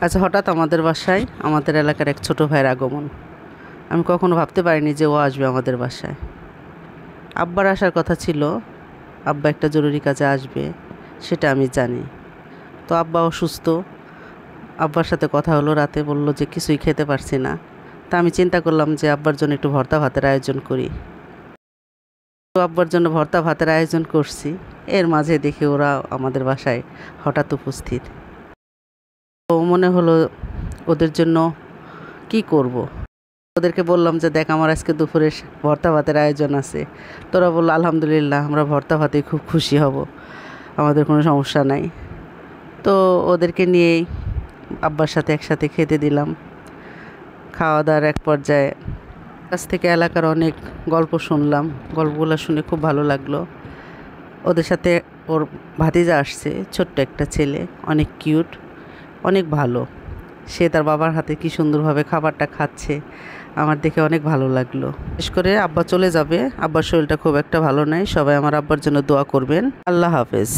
আজ হঠাৎ আমাদের বাসায় আমাদের এলাকার এক ছোট ভাইয়ের আগমন। আমি কখনো ভাবতে পারিনি যে ও আসবে আমাদের বাসায়। আব্বার আসার কথা ছিল, আব্বা একটা জরুরি কাজে আসবে, সেটা আমি জানি। তো আব্বা অসুস্থ। আব্বার সাথে কথা হলো রাতে, বলল যে কিছুই খেতে পারছি না। তা আমি চিন্তা করলাম যে আব্বার জন্য একটু ভর্তা ভাতের আয়োজন করি। তো আব্বার জন্য ভর্তা ভাতের আয়োজন করছি, এর মাঝে দেখি ওরা আমাদের বাসায় হঠাৎ উপস্থিত। তো মনে হলো ওদের জন্য কি করব। ওদেরকে বললাম যে দেখ, আমার আজকে দুপুরে ভর্তা ভাতের আয়োজন আছে। তোরা বললো আলহামদুলিল্লাহ, আমরা ভর্তা ভাতে খুব খুশি হব, আমাদের কোনো সমস্যা নাই। তো ওদেরকে নিয়েই আব্বার সাথে একসাথে খেতে দিলাম। খাওয়া দাওয়ার এক পর্যায়ে কাছ থেকে এলাকার অনেক গল্প শুনলাম। গল্পগুলো শুনে খুব ভালো লাগলো। ওদের সাথে ওর ভাতিজা আসছে, ছোট্ট একটা ছেলে, অনেক কিউট, অনেক ভালো। সে তার বাবার হাতে কি সুন্দরভাবে খাবারটা খাচ্ছে, আমার দেখে অনেক ভালো লাগলো। বিশেষ করে আব্বা চলে যাবে, আব্বার শরীরটা খুব একটা ভালো নয়। সবাই আমার আব্বার জন্য দোয়া করবেন। আল্লাহ হাফেজ।